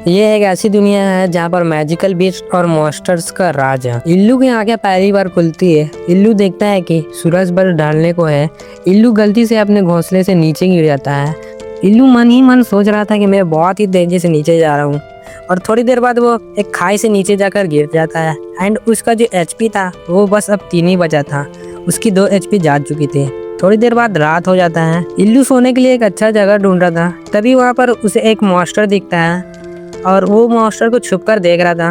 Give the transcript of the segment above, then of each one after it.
ये एक ऐसी दुनिया है जहाँ पर मैजिकल बीस्ट और मॉन्स्टर्स का राज है। इल्लू की आंखें पहली बार खुलती है। इल्लू देखता है कि सूरज बल ढलने को है। इल्लू गलती से अपने घोंसले से नीचे गिर जाता है। इल्लू मन ही मन सोच रहा था कि मैं बहुत ही तेजी से नीचे जा रहा हूँ, और थोड़ी देर बाद वो एक खाई से नीचे जाकर गिर जाता है। एंड उसका जो एचपी था वो बस अब 3 ही बचा था। उसकी 2 एचपी जा चुकी थी। थोड़ी देर बाद रात हो जाता है। इल्लू सोने के लिए एक अच्छा जगह ढूंढ रहा था। तभी वहाँ पर उसे एक मॉन्स्टर दिखता है और वो मॉन्स्टर को छुपकर देख रहा था,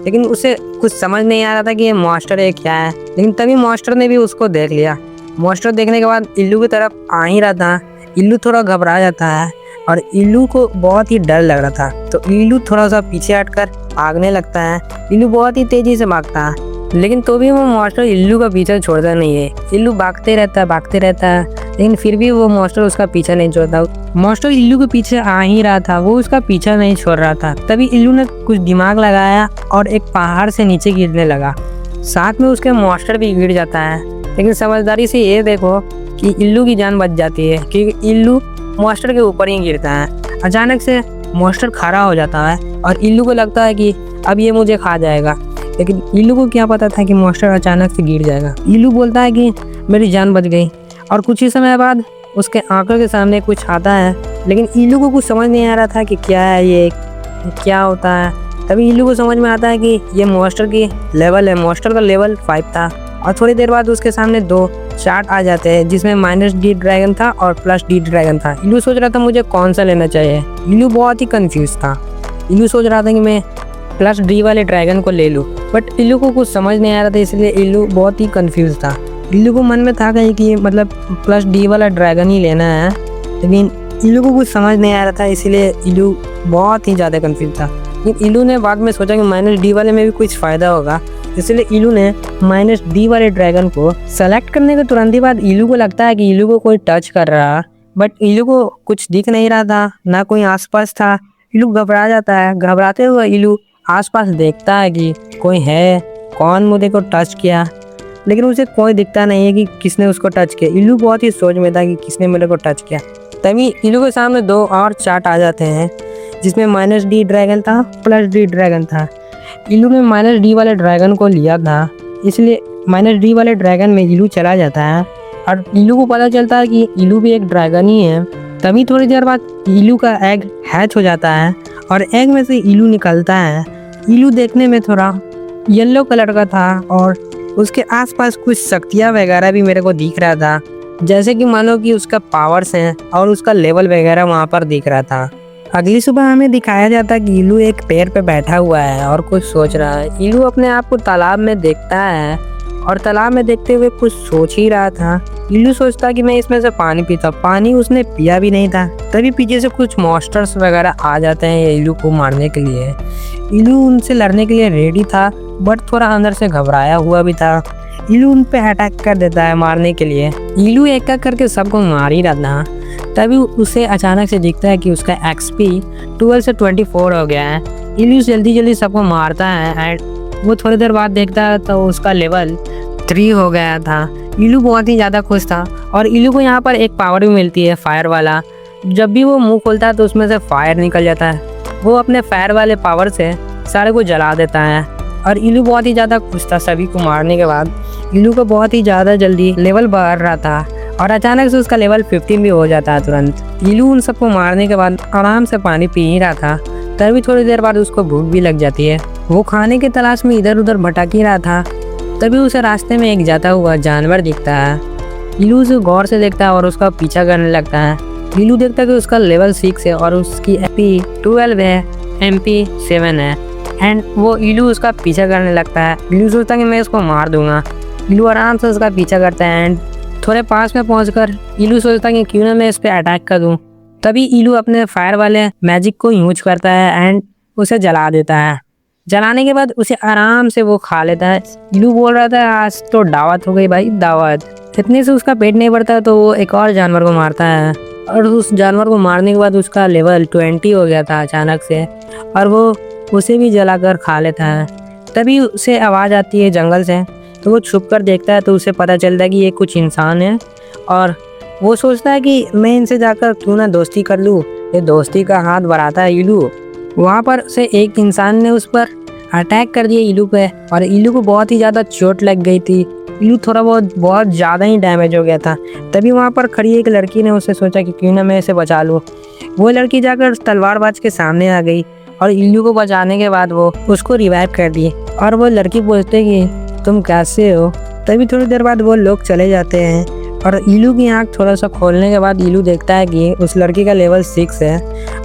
लेकिन उसे कुछ समझ नहीं आ रहा था कि ये मॉन्स्टर है क्या है। लेकिन तभी मॉन्स्टर ने भी उसको देख लिया। मॉन्स्टर देखने के बाद इल्लू की तरफ आ ही रहा था। इल्लू थोड़ा घबरा जाता है और इल्लू को बहुत ही डर लग रहा था, तो इल्लू थोड़ा सा पीछे हटकर भागने लगता है। इल्लू बहुत ही तेजी से भागता है, लेकिन तो भी वो मॉन्स्टर इल्लू का पीछा छोड़ता नहीं है। इल्लू भागते रहता है, लेकिन फिर भी वो मॉन्स्टर उसका पीछा नहीं छोड़ता। मॉन्स्टर इल्लू के पीछे आ ही रहा था, वो उसका पीछा नहीं छोड़ रहा था। तभी इल्लू ने कुछ दिमाग लगाया और एक पहाड़ से नीचे गिरने लगा। साथ में उसके मॉन्स्टर भी गिर जाता है, लेकिन समझदारी से ये देखो कि इल्लू की जान बच जाती है, क्योंकि इल्लू मॉन्स्टर के ऊपर ही गिरता है। अचानक से मॉन्स्टर खड़ा हो जाता है और इल्लू को लगता है कि अब ये मुझे खा जाएगा, लेकिन इल्लू को क्या पता था कि मॉन्स्टर अचानक से गिर जाएगा। इल्लू बोलता है कि मेरी जान बच गई, और कुछ ही समय बाद उसके आंखों के सामने कुछ आता है, लेकिन इल्लू को कुछ समझ नहीं आ रहा था कि क्या है ये, क्या होता है। तभी इल्लू को समझ में आता है कि ये मॉन्स्टर की लेवल है। मॉन्स्टर का लेवल 5 था, और थोड़ी देर बाद उसके सामने 2 चार्ट आ जाते हैं, जिसमें -D ड्रैगन था और +D ड्रैगन था। इल्लू सोच रहा था मुझे कौन सा लेना चाहिए। इल्लू बहुत ही कंफ्यूज था। इल्लू सोच रहा था कि मैं +D वाले ड्रैगन को ले लूँ, बट इल्लू को कुछ समझ नहीं आ रहा था, इसलिए इल्लू बहुत ही कंफ्यूज था। इल्लू को मन में था कि मतलब +D वाला ड्रैगन ही लेना है, लेकिन इल्लू को कुछ समझ नहीं आ रहा था, इसीलिए इल्लू बहुत ही ज़्यादा कंफ्यूज था। लेकिन इल्लू ने बाद में सोचा कि -D वाले में भी कुछ फ़ायदा होगा, इसलिए इल्लू ने -D वाले ड्रैगन को सेलेक्ट करने के तुरंत ही बाद इल्लू को लगता है कि इल्लू को कोई टच कर रहा, बट इल्लू को कुछ दिख नहीं रहा था, ना कोई आसपास था। इल्लू घबरा जाता है। घबराते हुए इल्लू आसपास देखता है कि कोई है, कौन मुझे को टच किया, लेकिन उसे कोई दिखता नहीं है कि किसने उसको टच किया। इल्लू बहुत ही सोच में था कि किसने मेरे को टच किया। तभी इल्लू के सामने 2 और चार्ट आ जाते हैं, जिसमें -D ड्रैगन था, +D ड्रैगन था। इल्लू ने -D वाले ड्रैगन को लिया था, इसलिए -D वाले ड्रैगन में इल्लू चला जाता है, और इल्लू को पता चलता है कि इल्लू भी एक ड्रैगन ही है। तभी थोड़ी देर बाद इल्लू का एग हैच हो जाता है, और एग में से इल्लू निकलता है। इल्लू देखने में थोड़ा येलो कलर का था, और उसके आसपास कुछ शक्तियाँ वगैरह भी मेरे को दिख रहा था, जैसे कि मानो कि उसका पावर्स हैं और उसका लेवल वगैरह वहाँ पर दिख रहा था। अगली सुबह हमें दिखाया जाता है कि इल्लू एक पेड़ पे बैठा हुआ है और कुछ सोच रहा है। इल्लू अपने आप को तालाब में देखता है, और तालाब में देखते हुए कुछ सोच ही रहा था। इल्लू सोचता कि मैं इसमें से पानी पीता। पानी उसने पिया भी नहीं था। तभी पीछे से कुछ मॉन्स्टर्स वगैरह आ जाते हैं इल्लू को मारने के लिए। इल्लू उनसे लड़ने के लिए रेडी था, बट थोड़ा अंदर से घबराया हुआ भी था। इल्लू उन पे अटैक कर देता है मारने के लिए। इल्लू एक एक करके सबको मार ही रहा था। तभी उसे अचानक से दिखता है कि उसका XP 12 से 24 हो गया है। इल्लू जल्दी जल्दी सबको मारता है, एंड वो थोड़ी देर बाद देखता है तो उसका लेवल 3 हो गया था। इल्लू बहुत ही ज़्यादा खुश था, और इल्लू को यहाँ पर एक पावर भी मिलती है, फायर वाला। जब भी वो मुंह खोलता है तो उसमें से फायर निकल जाता है। वो अपने फायर वाले पावर से सारे को जला देता है, और इल्लू बहुत ही ज़्यादा खुश था सभी को मारने के बाद। इल्लू को बहुत ही ज़्यादा जल्दी लेवल बढ़ रहा था, और अचानक से उसका लेवल 15 भी हो जाता है तुरंत। इल्लू उन सबको मारने के बाद आराम से पानी पी ही रहा था। तभी थोड़ी देर बाद उसको भूख भी लग जाती है। वो खाने की तलाश में इधर उधर भटक ही रहा था। तभी उसे रास्ते में एक जाता हुआ जानवर दिखता है। इल्लू उसे गौर से देखता है और उसका पीछा करने लगता है। इल्लू देखता है कि उसका लेवल 6 है और उसकी MP 12 है, MP 7 है, एंड वो इल्लू उसका पीछा करने लगता है। इल्लू सोचता है कि मैं इसको मार दूंगा। इल्लू आराम से उसका पीछा करता है, एंड थोड़े पास में पहुंचकर इल्लू सोचता है कि क्यों ना मैं इस पे अटैक कर दूं। तभी इल्लू अपने फायर वाले मैजिक को यूज करता है, एंड उसे जला देता है। जलाने के बाद उसे आराम से वो खा लेता है। इल्लू बोल रहा था आज तो दावत हो गई भाई, दावत। इतने से उसका पेट नहीं भरता, तो वो एक और जानवर को मारता है, और उस जानवर को मारने के बाद उसका लेवल 20 हो गया था अचानक से, और वो उसे भी जलाकर खा लेता है। तभी उसे आवाज़ आती है जंगल से, तो वो छुप कर देखता है, तो उसे पता चलता है कि ये कुछ इंसान है, और वो सोचता है कि मैं इनसे जाकर क्यों ना दोस्ती कर लूँ। ये दोस्ती का हाथ बढ़ाता है इल्लू, वहाँ पर से एक इंसान ने उस पर अटैक कर दिया इल्लू पे, और इल्लू को बहुत ही ज़्यादा चोट लग गई थी। इल्लू थोड़ा बहुत ज़्यादा ही डैमेज हो गया था। तभी वहाँ पर खड़ी एक लड़की ने उससे सोचा कि क्यों ना मैं इसे बचा लूँ। वो लड़की जाकर तलवारबाज के सामने आ गई और इल्लू को बचाने के बाद वो उसको रिवाइव कर दी। और वो लड़की पूछते कि तुम कैसे हो। तभी थोड़ी देर बाद वो लोग चले जाते हैं और इल्लू की आँख थोड़ा सा खोलने के बाद इल्लू देखता है कि उस लड़की का लेवल 6 है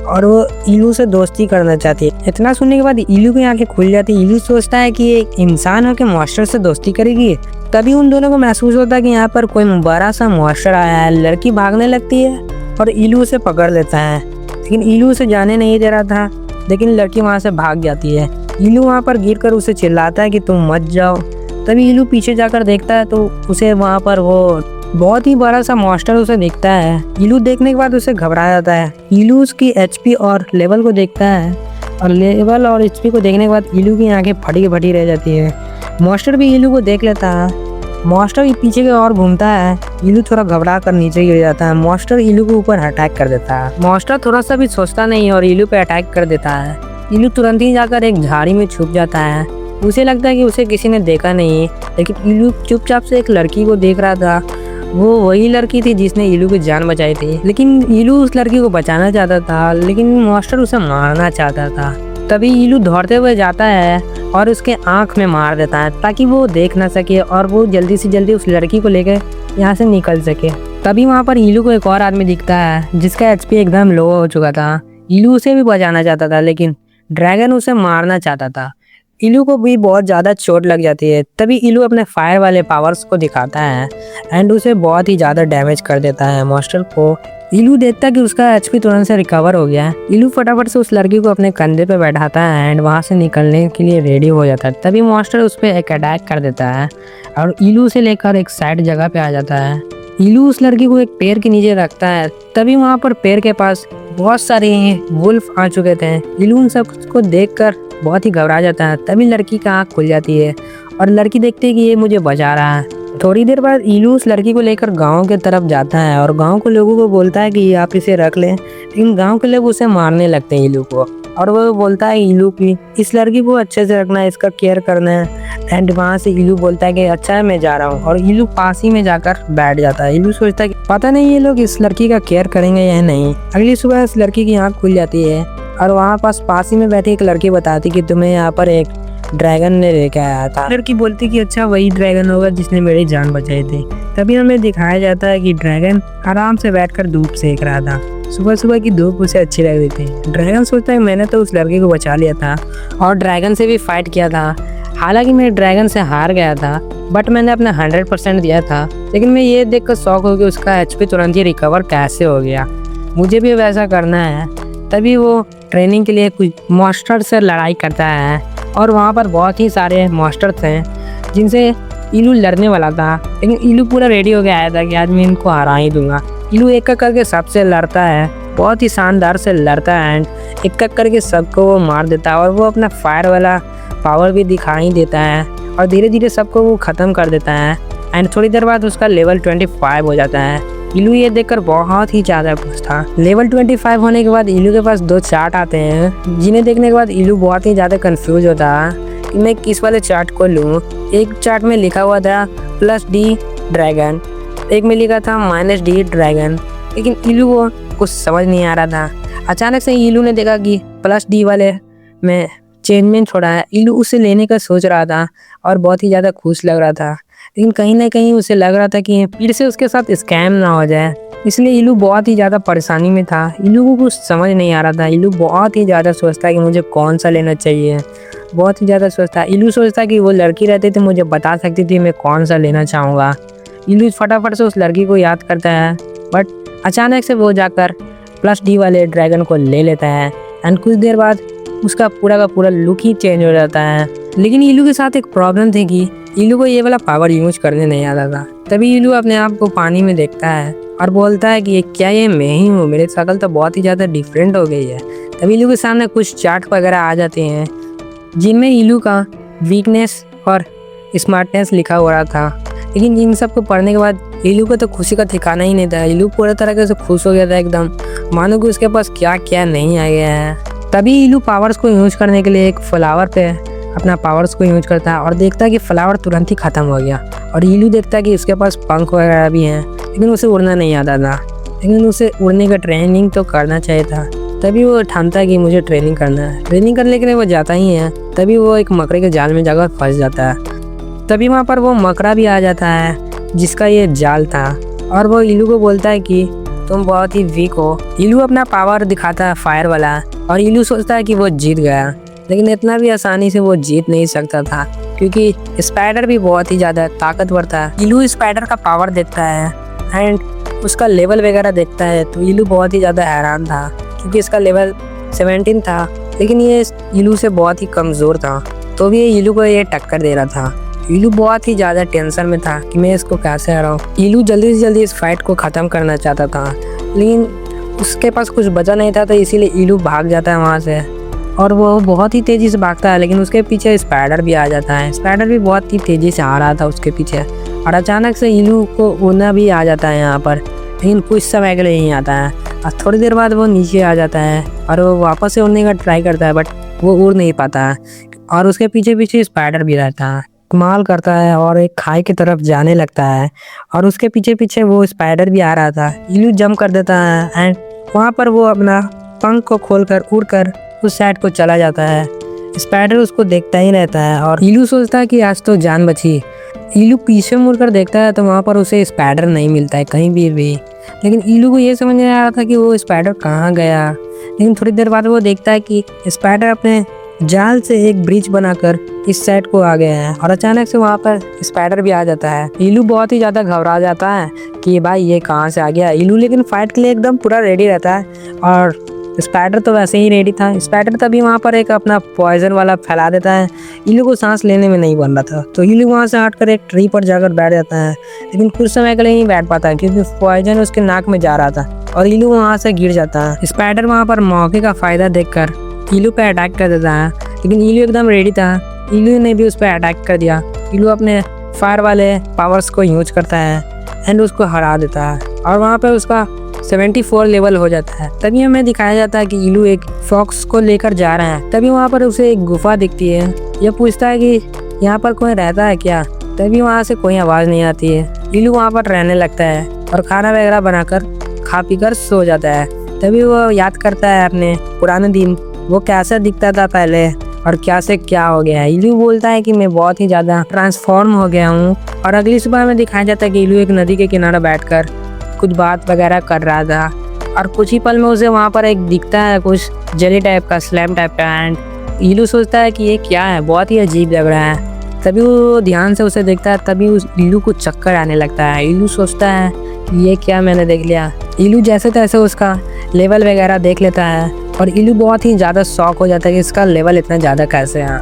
और वो इल्लू से दोस्ती करना चाहती है। इतना सुनने के बाद इल्लू की आंखें खुल जाती है। इल्लू सोचता है कि एक इंसान हो के मॉन्स्टर से दोस्ती करेगी। तभी उन दोनों को महसूस होता है कि यहाँ पर कोई बड़ा सा मॉन्स्टर आया है। लड़की भागने लगती है और इल्लू उसे पकड़ लेता है, लेकिन इल्लू उसे जाने नहीं दे रहा था, लेकिन लड़की वहाँ से भाग जाती है। इल्लू वहाँ पर गिर कर उसे चिल्लाता है कि तुम मत जाओ। तभी इल्लू पीछे जाकर देखता है तो उसे वहाँ पर वो बहुत ही बड़ा सा मॉन्स्टर उसे दिखता है। इल्लू देखने के बाद उसे घबरा जाता है। इल्लू उसकी एचपी और लेवल को देखता है और लेवल और एचपी को देखने के बाद इल्लू की आंखें फटी फटी रह जाती है। मॉन्स्टर भी इल्लू को देख लेता है। मॉन्स्टर भी पीछे की ओर घूमता है। इल्लू थोड़ा घबरा कर नीचे गिर जाता है। मॉन्स्टर इल्लू के ऊपर अटैक कर देता है। मॉन्स्टर थोड़ा सा भी सोचता नहीं और इल्लू पे अटैक कर देता है। इल्लू तुरंत ही जाकर एक झाड़ी में छुप जाता है। उसे लगता है कि उसे किसी ने देखा नहीं, लेकिन इल्लू चुपचाप से एक लड़की को देख रहा था। वो वही लड़की थी जिसने इल्लू की जान बचाई थी, लेकिन इल्लू उस लड़की को बचाना चाहता था, लेकिन मॉन्स्टर उसे मारना चाहता था। तभी इल्लू दौड़ते हुए जाता है और उसके आंख में मार देता है ताकि वो देख ना सके और वो जल्दी से जल्दी उस लड़की को लेकर यहाँ से निकल सके। तभी वहाँ पर इल्लू को एक और आदमी दिखता है जिसका एचपी एकदम लो हो चुका था। इल्लू उसे भी बचाना चाहता था, लेकिन ड्रैगन उसे मारना चाहता था। इल्लू को भी बहुत ज़्यादा चोट लग जाती है। तभी इल्लू अपने फायर वाले पावर्स को दिखाता है एंड उसे बहुत ही ज़्यादा डैमेज कर देता है मॉन्स्टर को। इल्लू देखता है कि उसका एचपी तुरंत से रिकवर हो गया है। इल्लू फटाफट से उस लड़की को अपने कंधे पे बैठाता है एंड वहाँ से निकलने के लिए रेडी हो जाता है। तभी मॉन्स्टर उस पर एक अटैक कर देता है और इल्लू से लेकर एक साइड जगह पे आ जाता है। इल्लू उस लड़की को एक पेड़ के नीचे रखता है। तभी वहाँ पर पेड़ के पास बहुत सारे वुल्फ आ चुके थे। इल्लू उन सबको देखकर बहुत ही घबरा जाता है। तभी लड़की का आँख खुल जाती है और लड़की देखती है कि ये मुझे बचा रहा है। थोड़ी देर बाद इल्लू उस लड़की को लेकर गांव के तरफ जाता है और गांव के लोगों को बोलता है कि आप इसे रख लें, लेकिन गांव के लोग उसे मारने लगते हैं इल्लू को। और वो बोलता है इल्लू की इस लड़की को अच्छे से रखना है, इसका केयर करना है। एंड वहाँ से इल्लू बोलता है कि अच्छा है मैं जा रहा हूँ, और इल्लू पास ही में जाकर बैठ जाता है। इल्लू सोचता है कि पता नहीं ये लोग इस लड़की का केयर करेंगे या नहीं। अगली सुबह इस लड़की की आँख खुल जाती है और वहाँ पास ही में बैठी एक लड़की बताती कि तुम्हें यहाँ पर एक ड्रैगन ने लेके आया था। लड़की बोलती कि अच्छा वही ड्रैगन होगा जिसने मेरी जान बचाई थी। तभी हमें दिखाया जाता है कि ड्रैगन आराम से बैठकर धूप सेक रहा था। सुबह सुबह की धूप उसे अच्छी लग रही थी। ड्रैगन सोचता है मैंने तो उस लड़की को बचा लिया था और ड्रैगन से भी फाइट किया था। हालांकि मैं ड्रैगन से हार गया था, बट मैंने अपना 100% दिया था। लेकिन मैं ये देखकर शौक हो गया उसका एचपी तुरंत ही रिकवर कैसे हो गया, मुझे भी वैसा करना है। तभी वो ट्रेनिंग के लिए कुछ मॉन्स्टर से लड़ाई करता है और वहाँ पर बहुत ही सारे मॉन्स्टर थे जिनसे इल्लू लड़ने वाला था, लेकिन इल्लू पूरा रेडी हो गया आया था कि आज मैं इनको हरा ही दूंगा। इल्लू एक एक करके सबसे लड़ता है, बहुत ही शानदार से लड़ता है एंड एक एक करके सबको वो मार देता है और वो अपना फायर वाला पावर भी दिखाई देता है और धीरे धीरे सबको वो ख़त्म कर देता है। एंड थोड़ी देर बाद उसका लेवल 25 हो जाता है। इल्लू ये देखकर बहुत ही ज़्यादा खुश था। लेवल 25 होने के बाद इल्लू के पास 2 चार्ट आते हैं, जिन्हें देखने के बाद इल्लू बहुत ही ज़्यादा कंफ्यूज होता है कि मैं किस वाले चार्ट को लूँ। एक चार्ट में लिखा हुआ था +D ड्रैगन, एक में लिखा था -D ड्रैगन, लेकिन इल्लू को कुछ समझ नहीं आ रहा था। अचानक से इल्लू ने देखा कि +D वाले में चेंजमेंट छोड़ा है। इल्लू उसे लेने का सोच रहा था और बहुत ही ज़्यादा खुश लग रहा था, लेकिन कहीं ना कहीं उसे लग रहा था कि फिर से उसके साथ स्कैम ना हो जाए, इसलिए इल्लू बहुत ही ज़्यादा परेशानी में था। इल्लू को कुछ समझ नहीं आ रहा था। इल्लू बहुत ही ज़्यादा सोचता है कि मुझे कौन सा लेना चाहिए, बहुत ही ज़्यादा सोचता है। इल्लू सोचता है कि वो लड़की रहती थी मुझे बता सकती थी मैं कौन सा लेना चाहूँगा। इल्लू फटाफट से उस लड़की को याद करता है, बट अचानक से वो जाकर +D वाले ड्रैगन को ले लेता है एंड कुछ देर बाद उसका पूरा का पूरा लुक ही चेंज हो जाता है। लेकिन इल्लू के साथ एक प्रॉब्लम थी कि इल्लू को ये वाला पावर यूज करने नहीं आता था। तभी इल्लू अपने आप को पानी में देखता है और बोलता है कि क्या ये मैं ही हूँ, मेरी शक्ल तो बहुत ही ज़्यादा डिफरेंट हो गई है। तभी इल्लू के सामने कुछ चार्ट वगैरह आ जाते हैं जिनमें इल्लू का वीकनेस और स्मार्टनेस लिखा हो रहा था, लेकिन इन सब को पढ़ने के बाद इल्लू को तो खुशी का ठिकाना ही नहीं था। इल्लू पूरा तरह से खुश हो गया था एकदम, मानो कि उसके पास क्या क्या नहीं आ गया है। तभी इलू पावर्स को यूज करने के लिए एक फ्लावर पे अपना पावर्स को यूज करता है और देखता है कि फ्लावर तुरंत ही ख़त्म हो गया। और इलू देखता है कि उसके पास पंख वगैरह भी हैं, लेकिन उसे उड़ना नहीं आता था, लेकिन उसे उड़ने का ट्रेनिंग तो करना चाहिए था। तभी वो ठानता है कि मुझे ट्रेनिंग करना है। ट्रेनिंग करने के लिए वो जाता ही है। तभी वो एक मकड़े के जाल में जाकर फंस जाता है। तभी वहाँ पर वो मकड़ा भी आ जाता है जिसका ये जाल था, और वो इलू को बोलता है कि तुम बहुत ही वीक हो। इलू अपना पावर दिखाता है फायर वाला, और इलू सोचता है कि वो जीत गया, लेकिन इतना भी आसानी से वो जीत नहीं सकता था, क्योंकि स्पाइडर भी बहुत ही ज़्यादा ताकतवर था। इलू स्पाइडर का पावर देखता है एंड उसका लेवल वगैरह देखता है, तो इलू बहुत ही ज़्यादा हैरान था, क्योंकि इसका लेवल 17 था, लेकिन ये इलू से बहुत ही कमज़ोर था। तो भी इलू को ये टक्कर दे रहा था। इलू बहुत ही ज़्यादा टेंशन में था कि मैं इसको कैसे हराऊं। इलू जल्दी से जल्दी इस फाइट को ख़त्म करना चाहता था, लेकिन उसके पास कुछ बचा नहीं था, तो इसीलिए इलू भाग जाता है वहाँ से। और वो बहुत ही तेज़ी से भागता है, लेकिन उसके पीछे स्पाइडर भी आ जाता है। स्पाइडर भी बहुत ही तेज़ी से आ रहा था उसके पीछे, और अचानक से इलू को उड़ना भी आ जाता है यहाँ पर, लेकिन कुछ समय के लिए नहीं आता है। और थोड़ी देर बाद वो नीचे आ जाता है और वो वापस से उड़ने का ट्राई करता है, बट वो उड़ नहीं पाता है, और उसके पीछे पीछे स्पाइडर भी रहता है। कमाल करता है और एक खाई की तरफ जाने लगता है, और उसके पीछे पीछे वो स्पाइडर भी आ रहा था। इलू जंप कर देता है एंड वहाँ पर वो अपना पंख को खोलकर उड़कर उस साइड को चला जाता है। स्पाइडर उसको देखता ही रहता है, और इलू सोचता है कि आज तो जान बची। इलू पीछे मुड़कर देखता है तो वहाँ पर उसे स्पाइडर नहीं मिलता है कहीं भी। लेकिन इलू को ये समझ नहीं आ रहा था कि वो स्पाइडर कहाँ गया। लेकिन थोड़ी देर बाद वो देखता है कि स्पाइडर अपने जाल से एक ब्रिज बनाकर इस साइड को आ गया है, और अचानक से वहाँ पर स्पाइडर भी आ जाता है। इलू बहुत ही ज़्यादा घबरा जाता है कि भाई ये कहाँ से आ गया। इलू लेकिन फाइट के लिए एकदम पूरा रेडी रहता है, और स्पाइडर तो वैसे ही रेडी था। स्पाइडर तभी वहाँ पर एक अपना पॉइजन वाला फैला देता है। इलू को सांस लेने में नहीं बन रहा था, तो इलू वहाँ से हटकर एक ट्री पर जाकर बैठ जाता है, लेकिन कुछ समय के लिए नहीं बैठ पाता क्योंकि पॉइजन उसके नाक में जा रहा था, और इलू वहाँ से गिर जाता है। स्पाइडर वहाँ पर मौके का फायदा देखकर इलू पे अटैक कर देता है, लेकिन इलू एकदम रेडी था। इलू ने भी उस पर अटैक कर दिया। इलू अपने फायर वाले पावर्स को यूज करता है एंड उसको हरा देता है, और वहाँ पर उसका 74 लेवल हो जाता है। तभी हमें दिखाया जाता है कि इलू एक फॉक्स को लेकर जा रहा है। तभी वहाँ पर उसे एक गुफा दिखती है। यह पूछता है कि यहाँ पर कोई रहता है क्या। तभी वहाँ से कोई आवाज़ नहीं आती है। इलू वहाँ पर रहने लगता है और खाना वगैरह बनाकर खा पी कर सो जाता है। तभी वो याद करता है अपने पुराने दिन, वो कैसा दिखता था पहले और क्या से क्या हो गया है। इलू बोलता है कि मैं बहुत ही ज़्यादा ट्रांसफॉर्म हो गया हूँ। और अगली सुबह में दिखाया जाता है कि इलू एक नदी के किनारे बैठकर कुछ बात वगैरह कर रहा था, और कुछ ही पल में उसे वहाँ पर एक दिखता है कुछ जेली टाइप का, स्लैम टाइप का। एंड इलू सोचता है कि ये क्या है, बहुत ही अजीब लग रहा है। तभी वो ध्यान से उसे देखता है, तभी उस इलू को चक्कर आने लगता है। इलू सोचता है कि ये क्या मैंने देख लिया। इलू जैसे तैसे उसका लेवल वगैरह देख लेता है, और इलू बहुत ही ज़्यादा शॉक हो जाता है कि इसका लेवल इतना ज़्यादा कैसे है।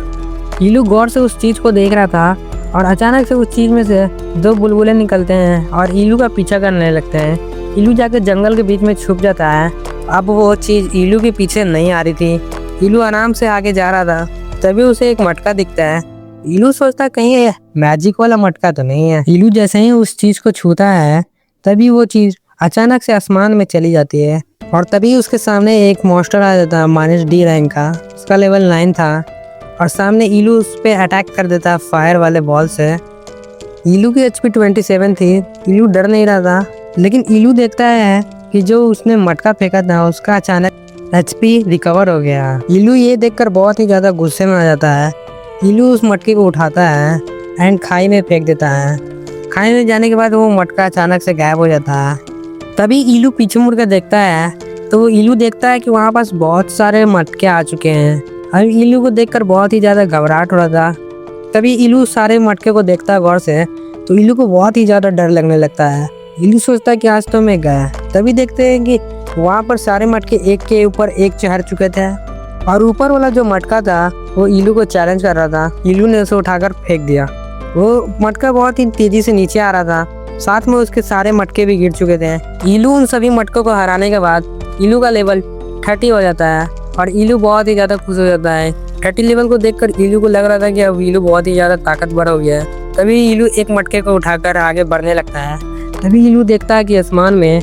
इलू गौर से उस चीज़ को देख रहा था, और अचानक से उस चीज़ में से 2 बुलबुले निकलते हैं और इलू का पीछा करने लगते हैं। इलू जाकर जंगल के बीच में छुप जाता है। अब वो चीज़ इलू के पीछे नहीं आ रही थी। इलू आराम से आगे जा रहा था, तभी उसे एक मटका दिखता है। इलू सोचता कहीं ये मैजिक वाला मटका तो नहीं है। इलू जैसे ही उस चीज़ को छूता है, तभी वो चीज़ अचानक से आसमान में चली जाती है, और तभी उसके सामने एक मॉन्स्टर आ जाता है -D रैंक का। उसका लेवल 9 था, और सामने इलू उस पर अटैक कर देता है फायर वाले बॉल से। इलू की HP 27 थी। इलू डर नहीं रहा था, लेकिन इलू देखता है कि जो उसने मटका फेंका था उसका अचानक HP रिकवर हो गया। इलू ये देखकर बहुत ही ज़्यादा गुस्से में आ जाता है। इलू उस मटके को उठाता है एंड खाई में फेंक देता है। खाई में जाने के बाद वो मटका अचानक से गायब हो जाता है। तभी इलू पीछे मुड़ कर देखता है, तो वो इलू देखता है कि वहाँ पास बहुत सारे मटके आ चुके हैं। अब इलू को देखकर बहुत ही ज़्यादा घबराहट हो रहा था। तभी इलू सारे मटके को देखता है गौर से, तो इलू को बहुत ही ज़्यादा डर लगने लगता है। इलू सोचता है कि आज तो मैं गया। तभी देखते हैं कि वहाँ पर सारे मटके एक के ऊपर एक चढ़ चुके थे, और ऊपर वाला जो मटका था वो इलू को चैलेंज कर रहा था। इलू ने उसे उठाकर फेंक दिया। वो मटका बहुत ही तेज़ी से नीचे आ रहा था, साथ में उसके सारे मटके भी गिर चुके थे। इलू उन सभी मटकों को हराने के बाद इलू का लेवल 30 हो जाता है, और इलू बहुत ही ज़्यादा खुश हो जाता है। 30 लेवल को देखकर इलू को लग रहा था कि अब इलू बहुत ही ज़्यादा ताकतवर हो गया है। तभी इलू एक मटके को उठाकर आगे बढ़ने लगता है। तभी इलू देखता है कि आसमान में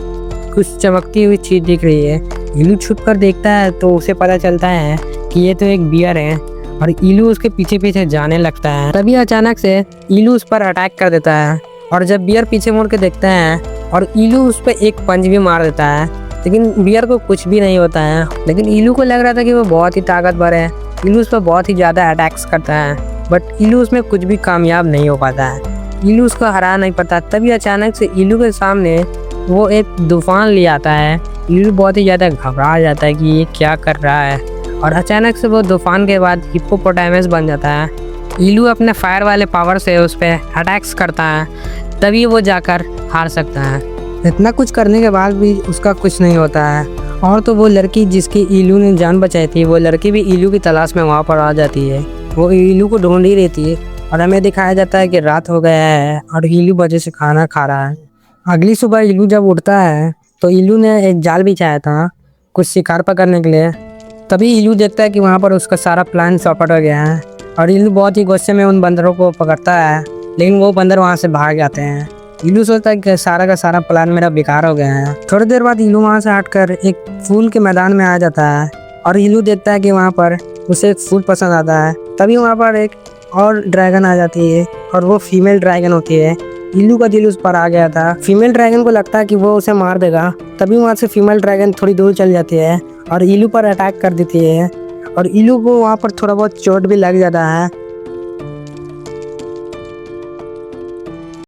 कुछ चमकती हुई चीज़ दिख रही है। इल्लू छुप कर देखता है तो उसे पता चलता है कि ये तो एक बियर है और इल्लू उसके पीछे पीछे जाने लगता है। तभी अचानक से इल्लू उस पर अटैक कर देता है और जब बियर पीछे मुड़ के देखता है और इल्लू उस पर एक पंच भी मार देता है, लेकिन बियर को कुछ भी नहीं होता है। लेकिन इल्लू को लग रहा था कि वो बहुत ही ताकतवर है, इल्लू उस पर बहुत ही ज़्यादा अटैक्स करता है, बट इल्लू उसमें कुछ भी कामयाब नहीं हो पाता है। इल्लू उसको हरा नहीं पाता। तभी अचानक से इल्लू के सामने वो एक तूफान ले आता है। इल्लू बहुत ही ज़्यादा घबरा जाता है कि ये क्या कर रहा है और अचानक से वो तूफान के बाद हिप्पोपोटामस बन जाता है। इल्लू अपने फायर वाले पावर से उस पर अटैक्स करता है, तभी वो जाकर हार सकता है। इतना कुछ करने के बाद भी उसका कुछ नहीं होता है और तो वो लड़की जिसकी इल्लू ने जान बचाई थी, वो लड़की भी इल्लू की तलाश में वहाँ पर आ जाती है। वो इल्लू को ढूंढ ही रहती है और हमें दिखाया जाता है कि रात हो गया है और इल्लू वजह से खाना खा रहा है। अगली सुबह इल्लू जब उठता है तो इल्लू ने एक जाल बिछाया था कुछ शिकार पकड़ने के लिए। तभी इल्लू देखता है कि वहाँ पर उसका सारा प्लान चौपट हो गया है और इल्लू बहुत ही गुस्से में उन बंदरों को पकड़ता है, लेकिन वो बंदर वहाँ से भाग जाते हैं। इल्लू सोचता है कि सारा का सारा प्लान मेरा बेकार हो गया है। थोड़ी देर बाद इल्लू वहाँ से हटकर एक फूल के मैदान में आ जाता है और इल्लू देखता है कि वहाँ पर उसे एक फूल पसंद आता है। तभी वहाँ पर एक और ड्रैगन आ जाती है और वो फीमेल ड्रैगन होती है। इल्लू का दिल उस पर आ गया था। फीमेल ड्रैगन को लगता है कि वो उसे मार देगा। तभी वहाँ से फीमेल ड्रैगन थोड़ी दूर चल जाती है और इल्लू पर अटैक कर देती है और इल्लू को वहाँ पर थोड़ा बहुत चोट भी लग जाता है।